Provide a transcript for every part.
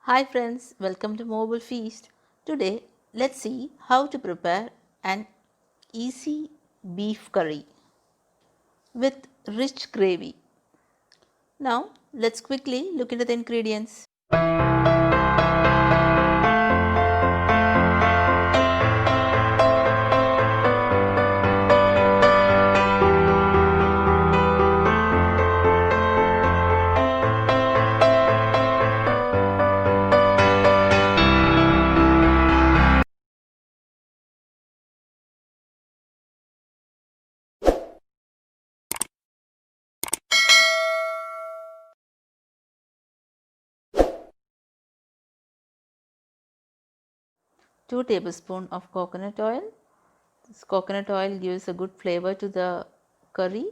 Hi friends, welcome to Mobile Feast. Today, let's see how to prepare an easy beef curry with rich gravy. Now, let's quickly look into the ingredients. 2 tablespoons of coconut oil. This coconut oil gives a good flavor to the curry.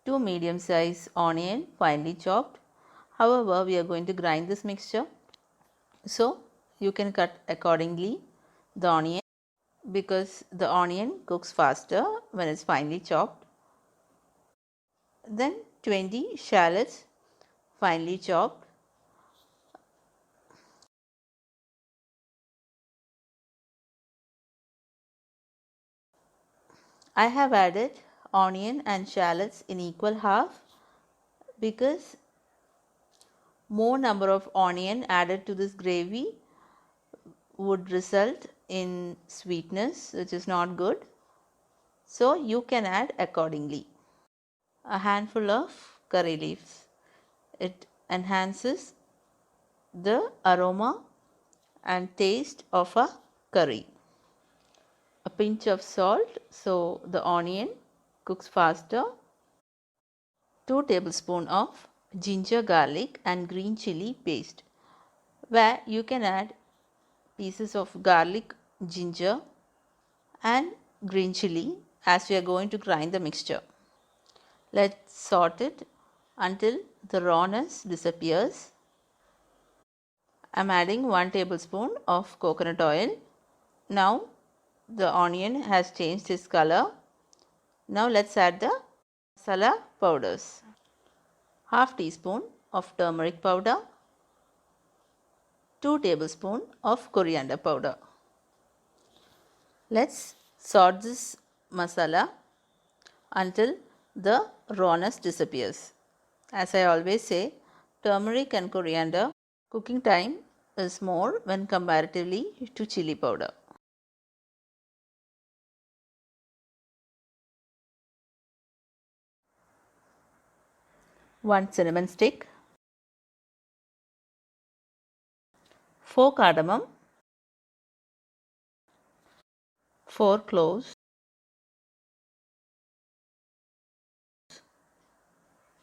2 medium size onion finely chopped. However, we are going to grind this mixture, so you can cut accordingly the onion because the onion cooks faster when it's finely chopped. Then 20 shallots finely chopped. I have added onion and shallots in equal half because more number of onion added to this gravy would result in sweetness, which is not good. So you can add accordingly. A handful of curry leaves. It enhances the aroma and taste of a curry. A pinch of salt so the onion cooks faster. 2 tablespoons of ginger, garlic and green chili paste, where you can add pieces of garlic, ginger and green chili as we are going to grind the mixture. Let's saute it until the rawness disappears. I am adding 1 tablespoon of coconut oil. Now the onion has changed its color. Now let's add the masala powders. Half teaspoon of turmeric powder, 2 tablespoons of coriander powder. Let's saute this masala until the rawness disappears. As I always say, turmeric and coriander cooking time is more when comparatively to chili powder. 1 cinnamon stick, 4 cardamom, 4 cloves,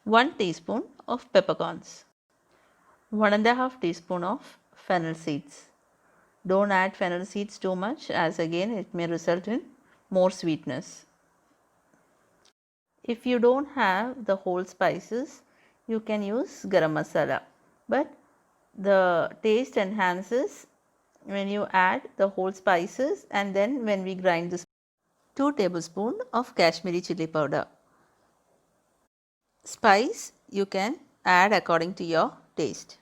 1 teaspoon of peppercorns, 1½ teaspoon of fennel seeds. Don't add fennel seeds too much, as again it may result in more sweetness. If you don't have the whole spices, you can use garam masala, but the taste enhances when you add the whole spices and then when we grind this. 2 tablespoons of Kashmiri chili powder. Spice you can add according to your taste.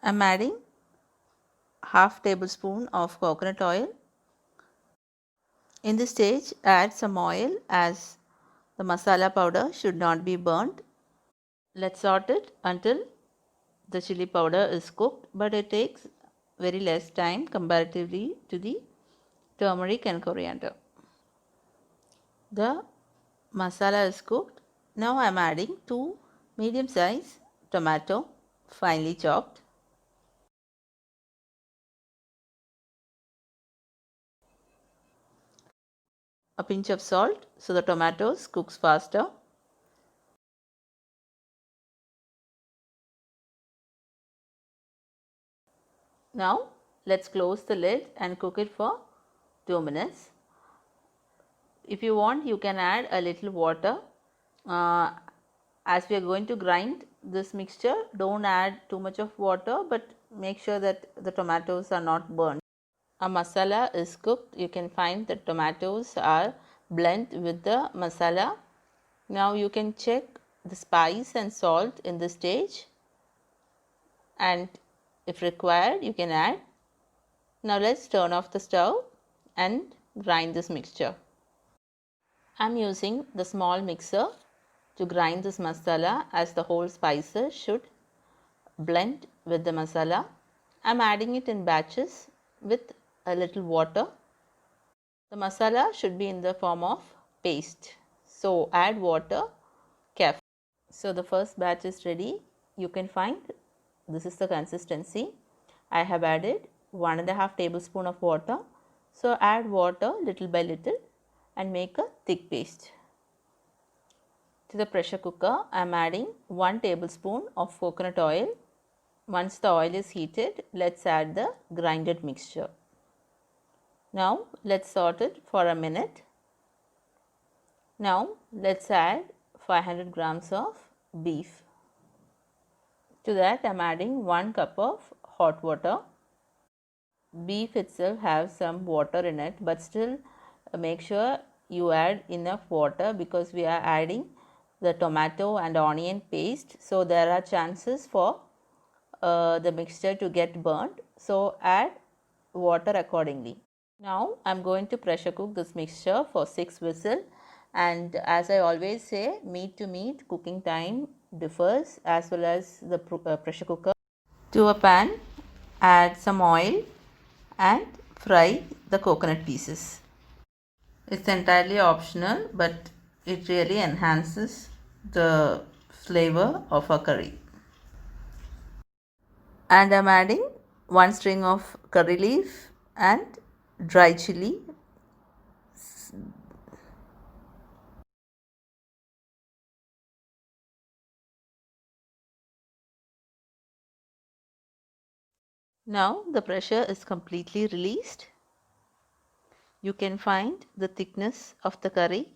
I am adding half tablespoon of coconut oil. In this stage, add some oil as the masala powder should not be burnt. Let's saute it until the chili powder is cooked, but it takes very less time comparatively to the turmeric and coriander. The masala is cooked. Now I am adding 2 medium size tomato finely chopped. A pinch of salt so the tomatoes cooks faster. Now let's close the lid and cook it for 2 minutes. If you want, you can add a little water. As we are going to grind this mixture, don't add too much of water, but make sure that the tomatoes are not burnt. Our masala is cooked. You can find the tomatoes are blend with the masala. Now you can check the spice and salt in this stage. and if required you can add. Now let's turn off the stove and grind this mixture. I'm using the small mixer to grind this masala as the whole spices should blend with the masala. I'm adding it in batches with a little water. The masala should be in the form of paste. So add water carefully. So the first batch is ready. You can find this is the consistency. I have added 1.5 tablespoon of water. So add water little by little and make a thick paste. To the pressure cooker, I am adding 1 tablespoon of coconut oil. Once the oil is heated, let's add the grinded mixture. Now let's saute it for a minute. Now let's add 500 grams of beef. To that I am adding 1 cup of hot water. Beef itself has some water in it, but still make sure you add enough water because we are adding the tomato and onion paste, so there are chances for the mixture to get burnt. So add water accordingly. Now I am going to pressure cook this mixture for 6 whistles, and as I always say, meat to meat cooking time differs as well as the pressure cooker. To a pan, add some oil and fry the coconut pieces. It's entirely optional, but it really enhances the flavor of a curry. And I'm adding 1 string of curry leaf and dry chili. Now the pressure is completely released. You can find the thickness of the curry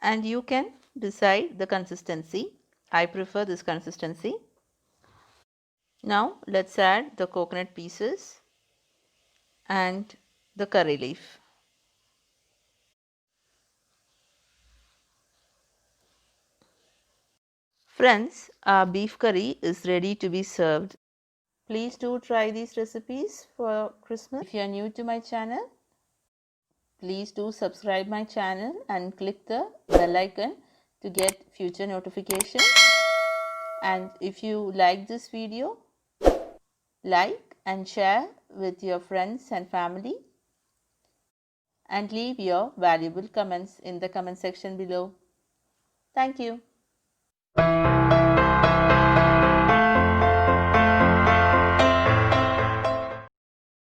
and you can decide the consistency. I prefer this consistency. Now let's add the coconut pieces and the curry leaf. Friends, our beef curry is ready to be served. Please do try these recipes for Christmas. If you are new to my channel, please do subscribe my channel and click the bell icon to get future notifications. And if you like this video, like and share with your friends and family and leave your valuable comments in the comment section below. Thank you.